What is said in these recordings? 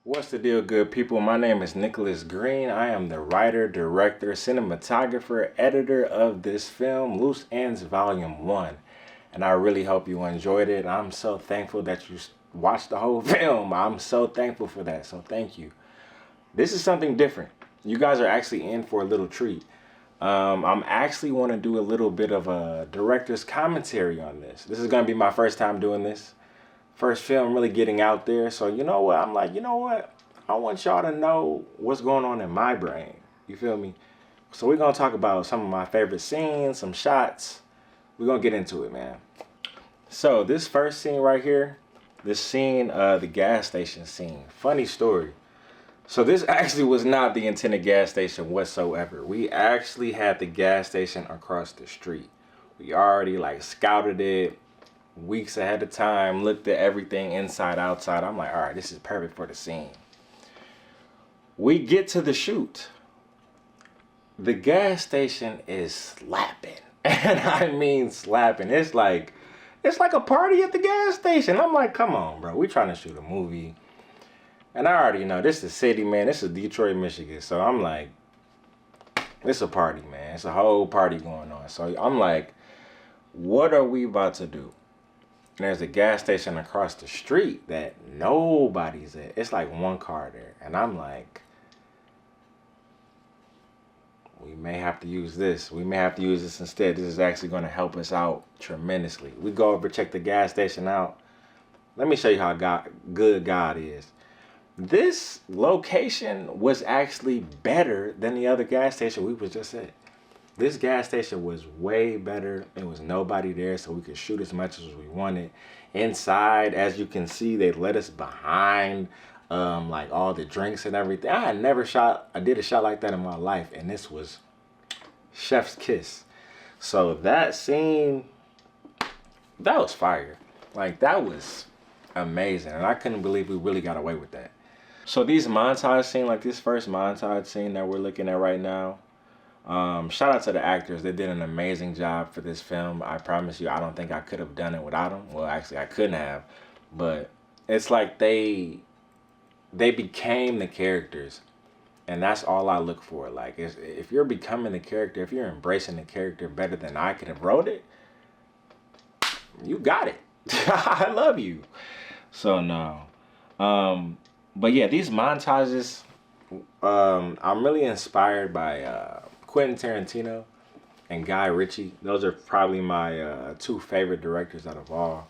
What's the deal, good people? My name is Nicholas Green. I am the writer, director, cinematographer, editor of this film, Loose Ends Vol.1. And I really hope you enjoyed it. I'm so thankful that you watched the whole film. I'm so thankful for that. So thank you. This is something different. You guys are actually in for a little treat. I'm actually want to do a little bit of a director's commentary on this. This is going to be my first time doing this. First film really getting out there. So you know what? I'm like, you know what? I want y'all to know what's going on in my brain. You feel me? So we're going to talk about some of my favorite scenes, some shots. We're going to get into it, man. So this first scene right here, this scene, the gas station scene. Funny story. So this actually was not the intended gas station whatsoever. We actually had the gas station across the street. We already like scouted it weeks ahead of time, looked at everything inside, outside. I'm like, all right, this is perfect for the scene. We get to the shoot. The gas station is slapping. And I mean slapping. It's like a party at the gas station. I'm like, come on, bro. We trying to shoot a movie. And I already know this is city, man. This is Detroit, Michigan. So I'm like, it's a party, man. It's a whole party going on. So I'm like, what are we about to do? And there's a gas station across the street that nobody's at. It's like one car there. And I'm like, we may have to use this. We may have to use this instead. This is actually going to help us out tremendously. We go over, check the gas station out. Let me show you how good God is. This location was actually better than the other gas station we was just at. This gas station was way better. There was nobody there, so we could shoot as much as we wanted. Inside, as you can see, they let us behind like all the drinks and everything. I did a shot like that in my life, and this was chef's kiss. So that scene, that was fire. Like, that was amazing, and I couldn't believe we really got away with that. So these montage scenes, like this first montage scene that we're looking at right now, shout out to the actors. They did an amazing job for this film. I promise you, I don't think I could have done it without them. Well, actually, I couldn't have. But it's like they became the characters. And that's all I look for. Like, if you're becoming the character, if you're embracing the character better than I could have wrote it, you got it. I love you. So, no. But yeah, these montages, I'm really inspired by Quentin Tarantino and Guy Ritchie. Those are probably my two favorite directors out of all.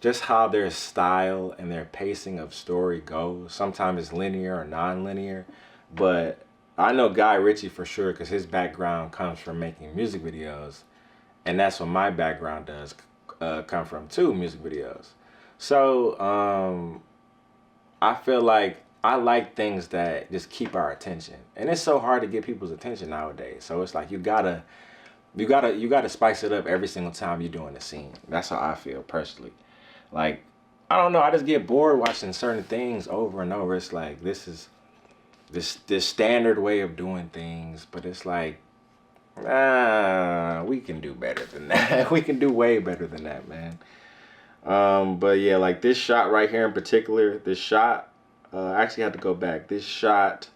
Just how their style and their pacing of story goes. Sometimes it's linear or non-linear, but I know Guy Ritchie for sure because his background comes from making music videos, and that's what my background does come from too, music videos. So I feel like I like things that just keep our attention, and it's so hard to get people's attention nowadays. So it's like you gotta spice it up every single time you're doing a scene. That's how I feel personally. Like, I don't know, I just get bored watching certain things over and over. It's like this is this standard way of doing things, but it's like, we can do better than that. We can do way better than that, man. But yeah, like this shot right here in particular, this shot, I actually had to go back. This shot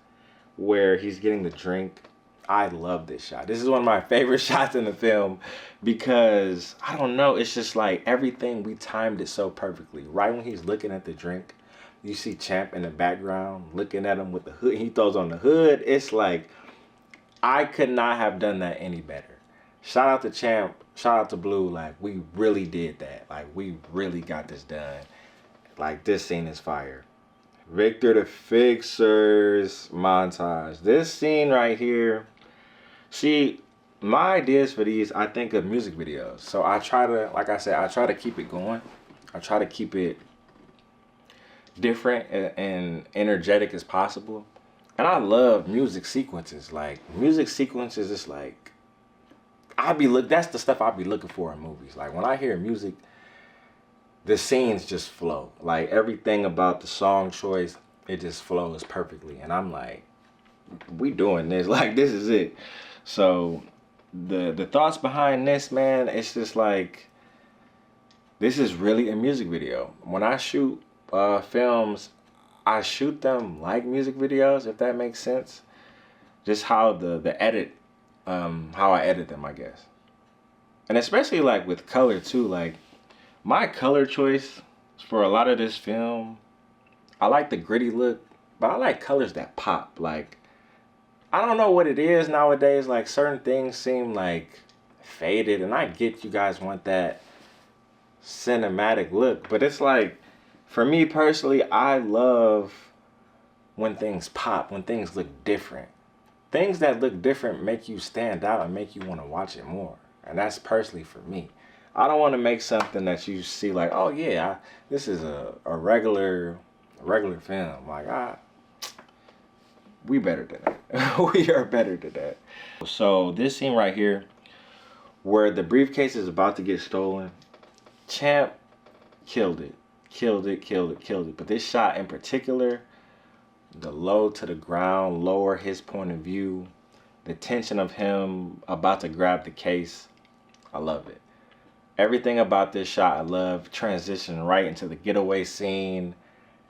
where he's getting the drink, I love this shot. This is one of my favorite shots in the film because, I don't know, it's just like everything, we timed it so perfectly. Right when he's looking at the drink, you see Champ in the background looking at him with the hood. He throws on the hood. It's like, I could not have done that any better. Shout out to Champ. Shout out to Blue. Like, we really did that. Like, we really got this done. Like, this scene is fire. Victor the Fixer's montage. This scene right here. See, my ideas for these, I think of music videos. So I try to, like I said, I try to keep it going. I try to keep it different and energetic as possible. And I love music sequences. Like, music sequences is like, that's the stuff I'll be looking for in movies. Like, when I hear music, the scenes just flow. Like, everything about the song choice, it just flows perfectly. And I'm like, we doing this. Like, this is it. So the thoughts behind this, man, it's just like, this is really a music video. When I shoot films, I shoot them like music videos, if that makes sense. Just how the edit, how I edit them, I guess. And especially like with color too, like my color choice for a lot of this film, I like the gritty look, but I like colors that pop. Like, I don't know what it is nowadays, like certain things seem like faded, and I get you guys want that cinematic look, but it's like, for me personally, I love when things pop, when things look different. Things that look different make you stand out and make you want to watch it more. And that's personally for me. I don't want to make something that you see like, oh yeah, this is a regular film. Like, we better than that. We are better than that. So this scene right here, where the briefcase is about to get stolen, Champ killed it. Killed it. But this shot in particular, the low to the ground, lower his point of view, the tension of him about to grab the case, I love it. Everything about this shot I love. Transition right into the getaway scene.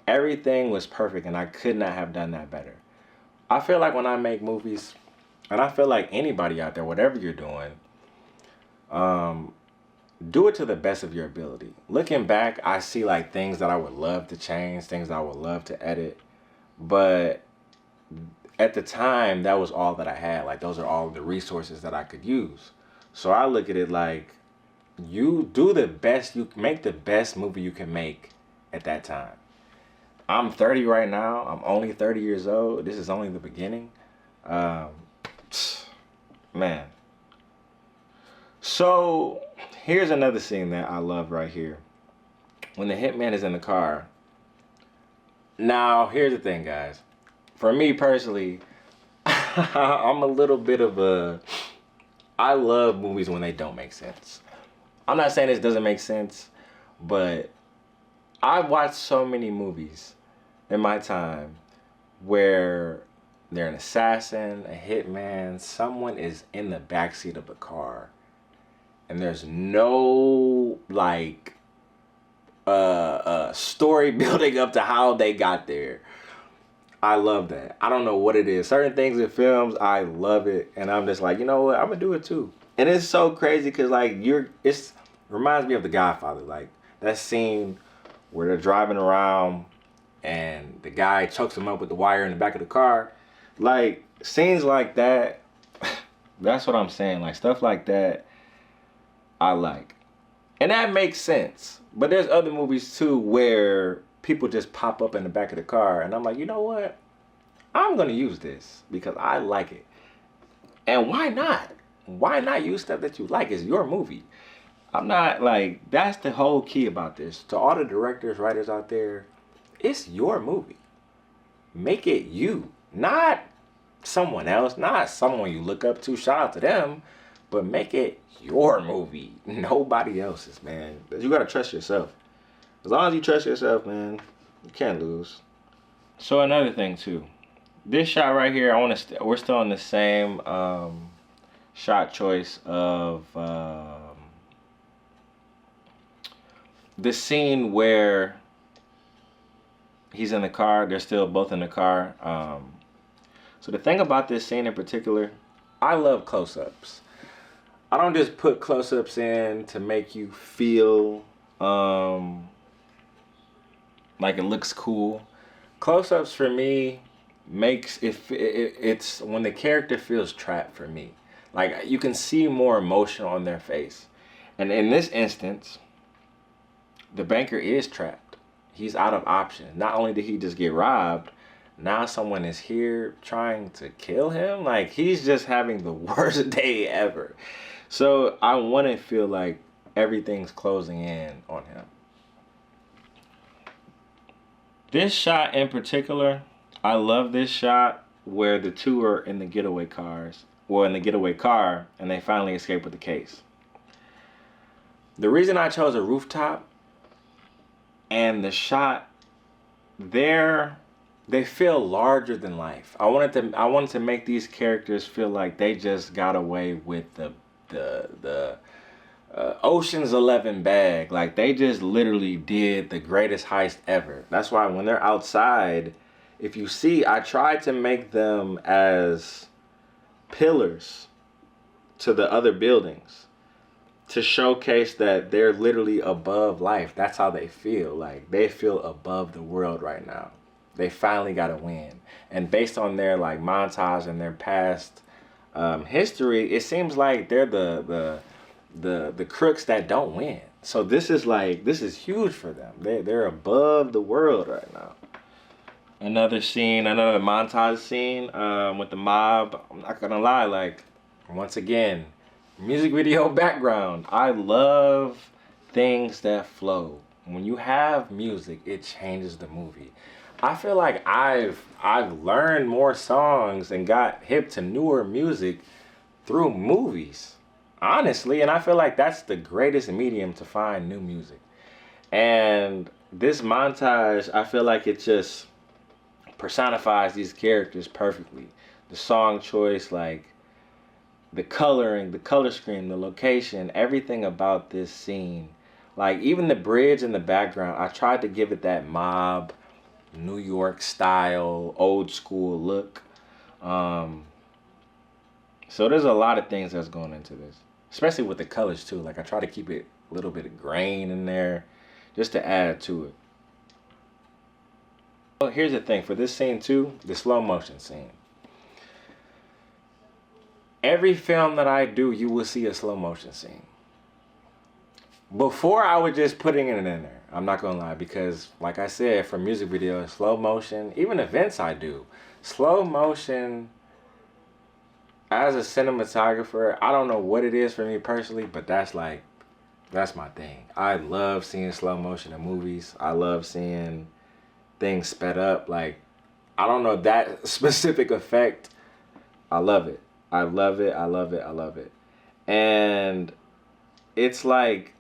Everything was perfect, and I could not have done that better. I feel like when I make movies, and I feel like anybody out there, whatever you're doing, do it to the best of your ability. Looking back, I see like things that I would love to change, things that I would love to edit. But at the time, that was all that I had. Like, those are all the resources that I could use. So I look at it like, you do the best, you make the best movie you can make at that time. I'm 30 right now. I'm only 30 years old. This is only the beginning. Man. So here's another scene that I love right here. When the hitman is in the car. Now, here's the thing, guys. For me personally, I'm a little bit of a... I love movies when they don't make sense. I'm not saying this doesn't make sense, but I've watched so many movies in my time where they're an assassin, a hitman, someone is in the backseat of the car, and there's no, like, story building up to how they got there. I love that. I don't know what it is. Certain things in films, I love it, and I'm just like, you know what? I'm gonna do it too. And it's so crazy because like it reminds me of The Godfather, like that scene where they're driving around and the guy chokes him up with the wire in the back of the car. Like scenes like that, that's what I'm saying. Like stuff like that, I like, and that makes sense. But there's other movies too where people just pop up in the back of the car, and I'm like, you know what? I'm gonna use this because I like it. And why not? Why not use stuff that you like? It's your movie. I'm not like, that's the whole key about this. To all the directors, writers out there, it's your movie. Make it you, not someone else, not someone you look up to. Shout out to them, but make it your movie, nobody else's, man. You gotta trust yourself. As long as you trust yourself, man, you can't lose. So another thing too, this shot right here, we're still on the same shot choice of the scene where he's in the car. They're still both in the car. So the thing about this scene in particular, I love close-ups. I don't just put close-ups in to make you feel like it looks cool. Close-ups for me makes it's when the character feels trapped for me. Like you can see more emotion on their face. And in this instance, the banker is trapped. He's out of options. Not only did he just get robbed, now someone is here trying to kill him. Like he's just having the worst day ever. So I want to feel like everything's closing in on him. This shot in particular, I love this shot where the two are in the getaway cars, or in the getaway car, and they finally escape with the case. The reason I chose a rooftop and the shot there, they feel larger than life. I wanted to make these characters feel like they just got away with the Ocean's 11 bag. Like, they just literally did the greatest heist ever. That's why when they're outside, if you see, I tried to make them as pillars to the other buildings to showcase that they're literally above life. That's how they feel. Like, they feel above the world right now. They finally got a win. And based on their like montage and their past history, it seems like they're the crooks that don't win. So this is huge for them. They're above the world right now. Another scene, another montage scene with the mob. I'm not gonna lie, like, once again, music video background. I love things that flow. When you have music, it changes the movie. I feel like I've learned more songs and got hip to newer music through movies, honestly. And I feel like that's the greatest medium to find new music. And this montage, I feel like it just personifies these characters perfectly. The song choice, like the coloring, the color scheme, the location, everything about this scene. Like, even the bridge in the background, I tried to give it that mob, New York style, old school look. So there's a lot of things that's going into this, especially with the colors too. Like, I try to keep it a little bit of grain in there just to add to it. Well, here's the thing for this scene too, the slow motion scene. Every film that I do, you will see a slow motion scene. Before, I was just putting it in there. I'm not gonna lie, because like I said, for music videos, slow motion, even events I do, slow motion, as a cinematographer, I don't know what it is for me personally, but that's my thing. I love seeing slow motion in movies. I love seeing things sped up. Like, I don't know, that specific effect, I love it. I love it. I love it. I love it. And it's like,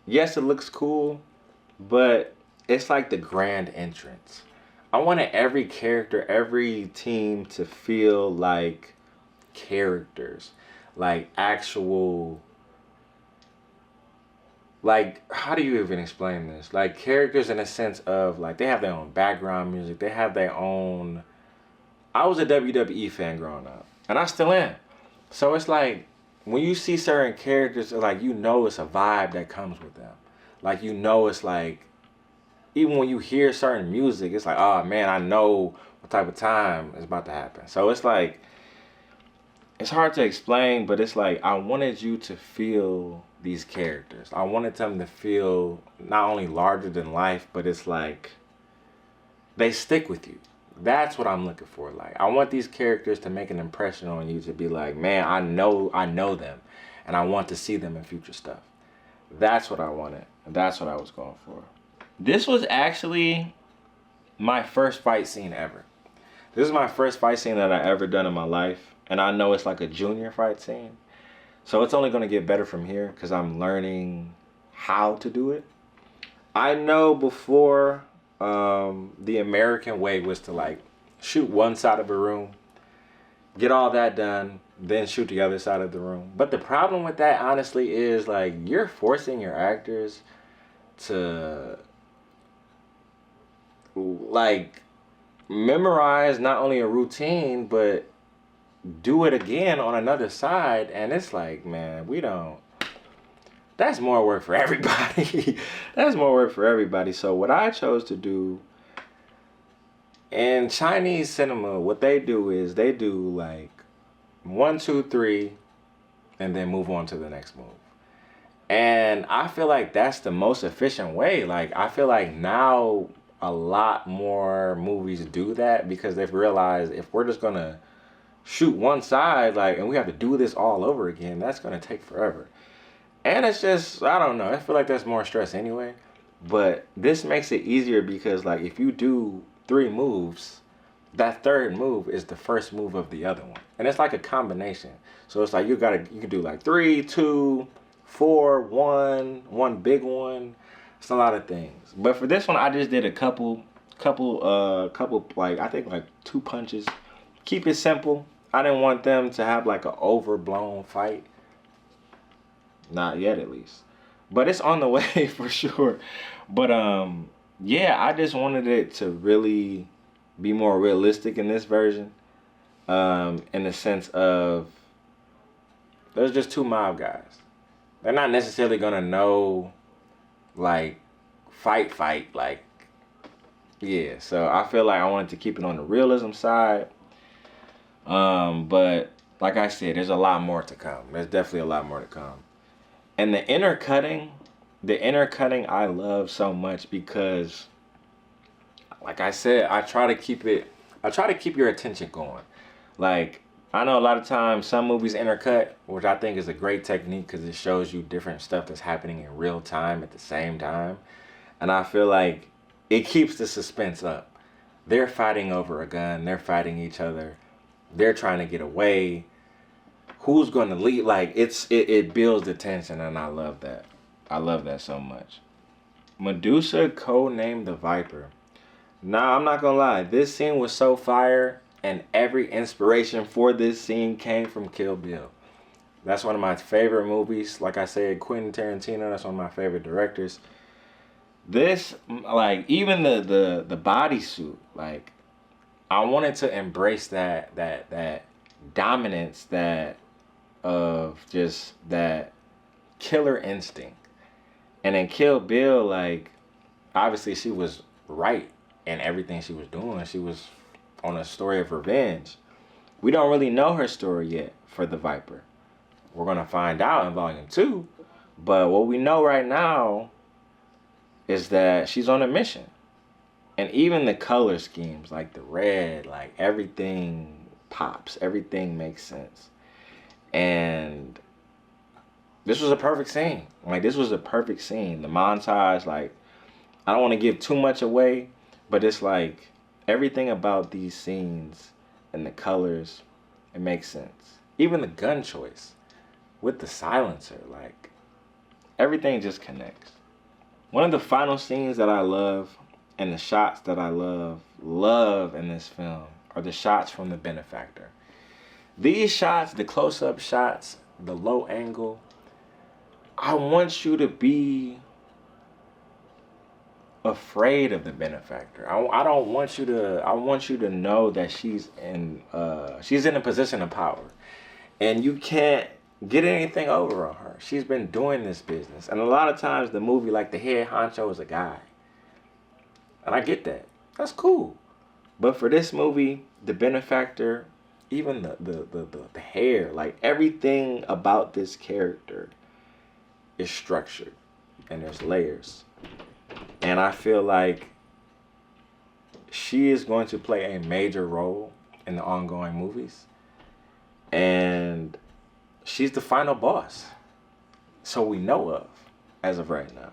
yes, it looks cool, but it's like the grand entrance. I wanted every character, every team to feel like characters, like actual, like, how do you even explain this? Like, characters in a sense of, like, they have their own background music. They have their own... I was a WWE fan growing up, and I still am. So it's like, when you see certain characters, like, you know it's a vibe that comes with them. Like, you know it's like, even when you hear certain music, it's like, oh man, I know what type of time is about to happen. So it's like, it's hard to explain, but it's like, I wanted you to feel these characters. I wanted them to feel not only larger than life, but it's like, they stick with you. That's what I'm looking for. Like, I want these characters to make an impression on you, to be like, man, I know them, and I want to see them in future stuff. That's what I wanted. That's what I was going for. This was actually my first fight scene ever. This is my first fight scene that I ever done in my life. And I know it's like a junior fight scene. So it's only going to get better from here because I'm learning how to do it. I know before, the American way was to like shoot one side of a room, get all that done, then shoot the other side of the room. But the problem with that, honestly, is like, you're forcing your actors to like memorize not only a routine, but do it again on another side. And it's like, man, that's more work for everybody. That's more work for everybody. So what I chose to do, in Chinese cinema, what they do is they do like 1, 2, 3, and then move on to the next move. And I feel like that's the most efficient way. Like, I feel like now a lot more movies do that because they've realized, if we're just gonna shoot one side, like, and we have to do this all over again, that's gonna take forever. And it's just, I don't know, I feel like that's more stress anyway. But this makes it easier because, like, if you do 3 moves, that third move is the first move of the other one. And it's like a combination. So it's like, you can do like 3, 2, 4, 1 big one. It's a lot of things. But for this one, I just did a couple, like, I think like 2 punches. Keep it simple. I didn't want them to have like an overblown fight. Not yet, at least. But it's on the way for sure. But yeah, I just wanted it to really be more realistic in this version. In the sense of there's just two mob guys. They're not necessarily gonna know like fight like yeah. So I feel like I wanted to keep it on the realism side. But like I said, there's a lot more to come. There's definitely a lot more to come. And the intercutting I love so much because like I said, I try to keep your attention going. Like I know a lot of times some movies intercut, which I think is a great technique because it shows you different stuff that's happening in real time at the same time. And I feel like it keeps the suspense up. They're fighting over a gun. They're fighting each other. They're trying to get away. Who's going to lead? Like it builds the tension, and I love that. I love that so much. Medusa codenamed the Viper. Nah, I'm not gonna lie. This scene was so fire, and every inspiration for this scene came from Kill Bill. That's one of my favorite movies. Like I said, Quentin Tarantino. That's one of my favorite directors. This, like, even the bodysuit, like, I wanted to embrace that dominance, that of just that killer instinct. And in Kill Bill, like, obviously she was right in everything she was doing. She was on a story of revenge. We don't really know her story yet for the Viper. We're gonna find out in Volume 2. But what we know right now is that she's on a mission. And even the color schemes, like the red, like everything pops. Everything makes sense. And this was a perfect scene. Like, this was a perfect scene. The montage, like, I don't want to give too much away, but it's like everything about these scenes and the colors, it makes sense. Even the gun choice with the silencer, like, everything just connects. One of the final scenes that I love and the shots that I love in this film are the shots from the Benefactor. These shots, the close-up shots, the low angle, I want you to be afraid of the Benefactor. I don't want you to, I want you to know that she's in a position of power. And you can't get anything over on her. She's been doing this business. And a lot of times the movie, like, the head honcho is a guy. And I get that. That's cool. But for this movie, the Benefactor, even the hair, like, everything about this character is structured. And there's layers. And I feel like she is going to play a major role in the ongoing movies. And she's the final boss. So we know of, as of right now.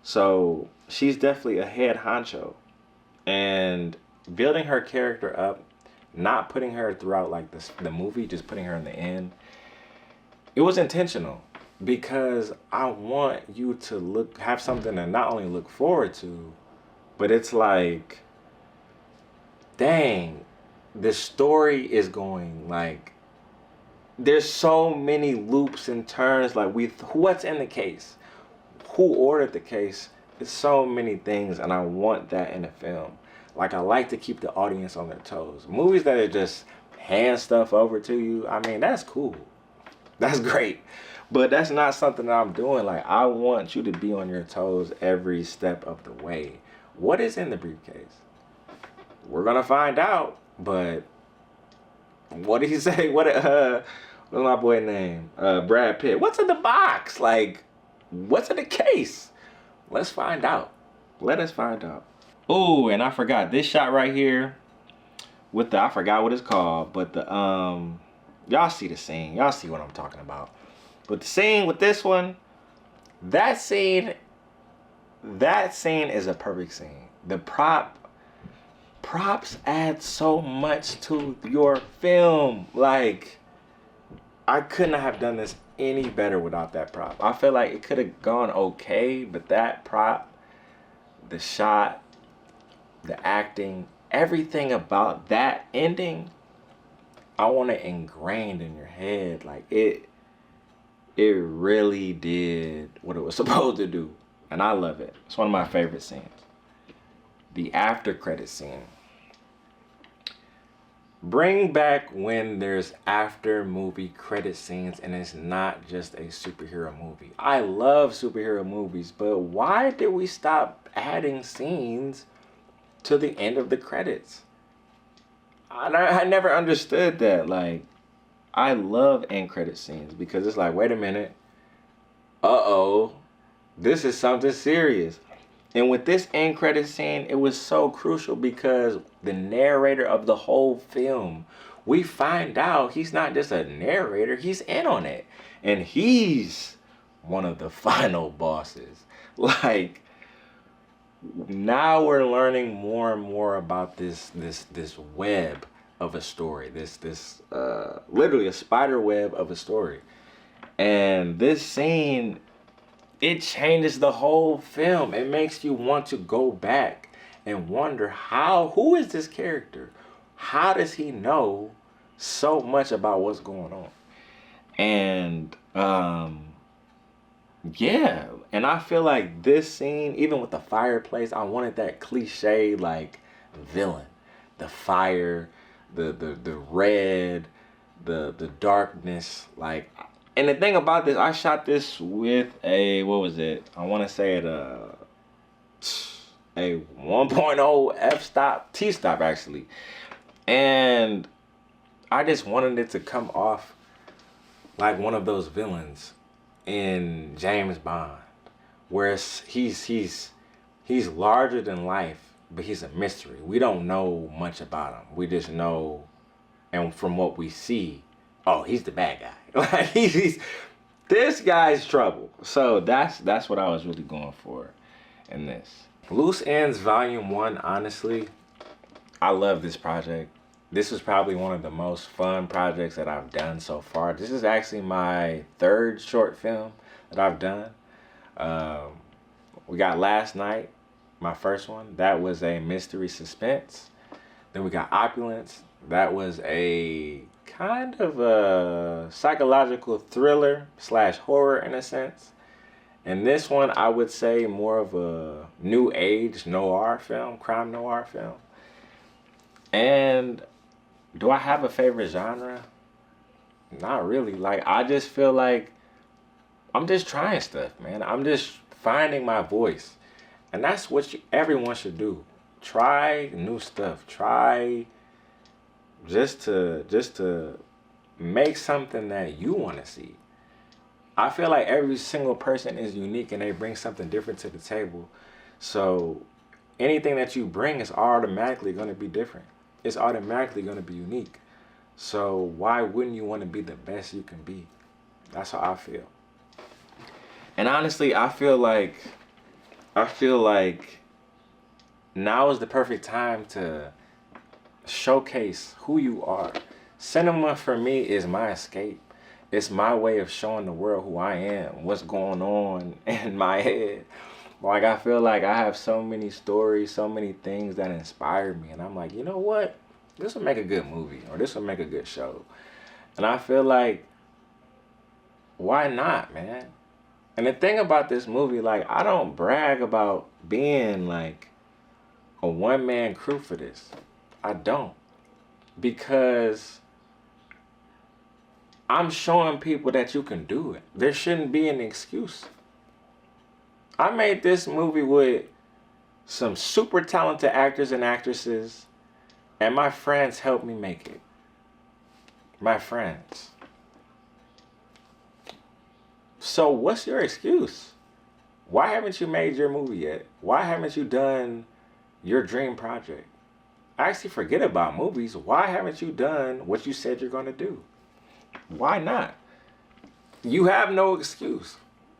So she's definitely a head honcho. And building her character up, not putting her throughout like the movie, just putting her in the end, it was intentional. Because I want you to have something to not only look forward to, but it's like, dang, the story is going, like, there's so many loops and turns. Like, what's in the case? Who ordered the case? It's so many things, and I want that in a film. Like, I like to keep the audience on their toes. Movies that are just hand stuff over to you, I mean, that's cool. That's great. But that's not something that I'm doing. Like, I want you to be on your toes every step of the way. What is in the briefcase? We're gonna find out. But what did he say? What's my boy name? Brad Pitt. What's in the box? Like, what's in the case? Let's find out. Let us find out. Oh, and I forgot this shot right here with I forgot what it's called, but the y'all see the scene. Y'all see what I'm talking about. But the scene with this one, that scene is a perfect scene. The props add so much to your film. Like, I couldn't have done this any better without that prop. I feel like it could have gone okay, but that prop, the shot, the acting, everything about that ending, I want it ingrained in your head. Like, it it really did what it was supposed to do. And I love it. It's one of my favorite scenes. The after credit scene. Bring back when there's after movie credit scenes and it's not just a superhero movie. I love superhero movies, but why did we stop adding scenes to the end of the credits? I never understood that. Like, I love end credit scenes because it's like, wait a minute. Uh-oh. This is something serious. And with this end credit scene, it was so crucial because the narrator of the whole film, we find out he's not just a narrator, he's in on it. And he's one of the final bosses. Like, now we're learning more and more about this web of a story. This literally a spider web of a story. And this scene, it changes the whole film. It makes you want to go back and wonder who is this character? How does he know so much about what's going on? And yeah, and I feel like this scene, even with the fireplace, I wanted that cliche like villain. The fire, the red, the darkness, like. And the thing about this, I shot this with a, what was it? I want to say it a 1.0 f-stop, t-stop actually. And I just wanted it to come off like one of those villains in James Bond, where he's larger than life, but he's a mystery. We don't know much about him. We just know, and from what we see, oh, he's the bad guy. Like he's this guy's trouble. So that's what I was really going for in this. Loose Ends Volume 1, honestly, I love this project. This was probably one of the most fun projects that I've done so far. This is actually my third short film that I've done. We got Last Night, my first one. That was a mystery suspense. Then we got Opulence. That was a kind of a psychological thriller / horror in a sense. And this one, I would say more of a new age noir film, crime noir film. And do I have a favorite genre? Not really. Like, I just feel like I'm just trying stuff, man. I'm just finding my voice. And that's what everyone should do. Try new stuff. Try just to make something that you want to see. I feel like every single person is unique and they bring something different to the table. So anything that you bring is automatically going to be different. It's automatically going to be unique. So why wouldn't you want to be the best you can be? That's how I feel. And honestly, I feel like now is the perfect time to showcase who you are. Cinema for me is my escape. It's my way of showing the world who I am, what's going on in my head. Like, I feel like I have so many stories, so many things that inspire me. And I'm like, you know what? This will make a good movie, or this will make a good show. And I feel like, why not, man? And the thing about this movie, like, I don't brag about being like a one-man crew for this. I don't. Because I'm showing people that you can do it. There shouldn't be an excuse. I made this movie with some super talented actors and actresses, and my friends helped me make it. My friends. So what's your excuse? Why haven't you made your movie yet? Why haven't you done your dream project? Actually, forget about movies. Why haven't you done what you said you're going to do? Why not? You have no excuse.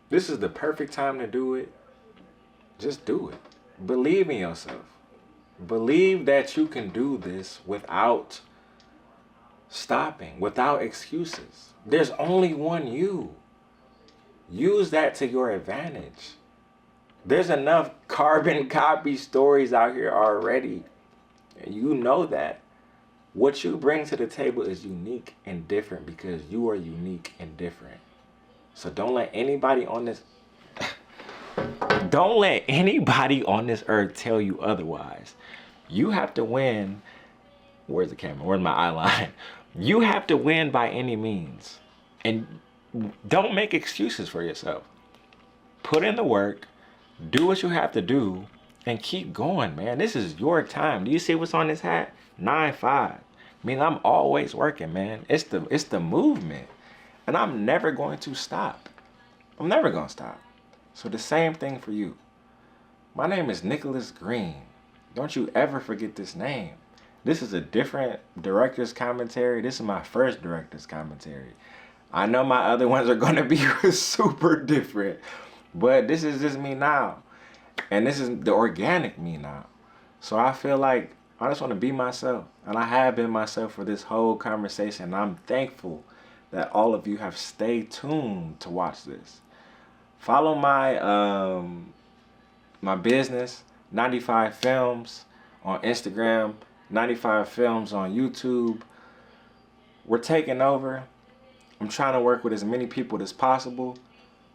This is the perfect time to do it. Just do it. Believe in yourself. Believe that you can do this without stopping, without excuses. There's only one you. Use that to your advantage. There's enough carbon copy stories out here already. And you know that. What you bring to the table is unique and different because you are unique and different. So don't let anybody on this don't let anybody on this earth tell you otherwise. You have to win. Where's the camera? Where's my eye line? You have to win by any means. And don't make excuses for yourself. Put in the work, do what you have to do, and keep going, man. This is your time. Do you see what's on this hat? 9-5. I mean, I'm always working, man. It's the movement. And I'm never going to stop. I'm never going to stop. So the same thing for you. My name is Nicholas Green. Don't you ever forget this name. This is a different director's commentary. This is my first director's commentary. I know my other ones are going to be super different, but this is just me now. And this is the organic me now. So I feel like I just want to be myself. And I have been myself for this whole conversation. And I'm thankful that all of you have stayed tuned to watch this. Follow my my business, 95 Films on Instagram, 95 Films on YouTube. We're taking over. I'm trying to work with as many people as possible.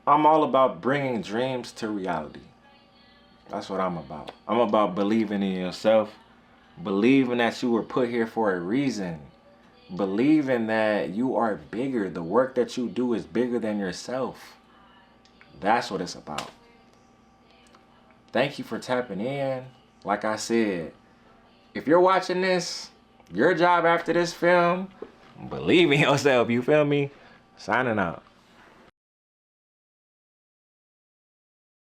I'm all about bringing dreams to reality. That's what I'm about. I'm about believing in yourself, believing that you were put here for a reason, believing that you are bigger. The work that you do is bigger than yourself. That's what it's about. Thank you for tapping in. Like I said, if you're watching this, your job after this film, believe in yourself, you feel me? Signing out.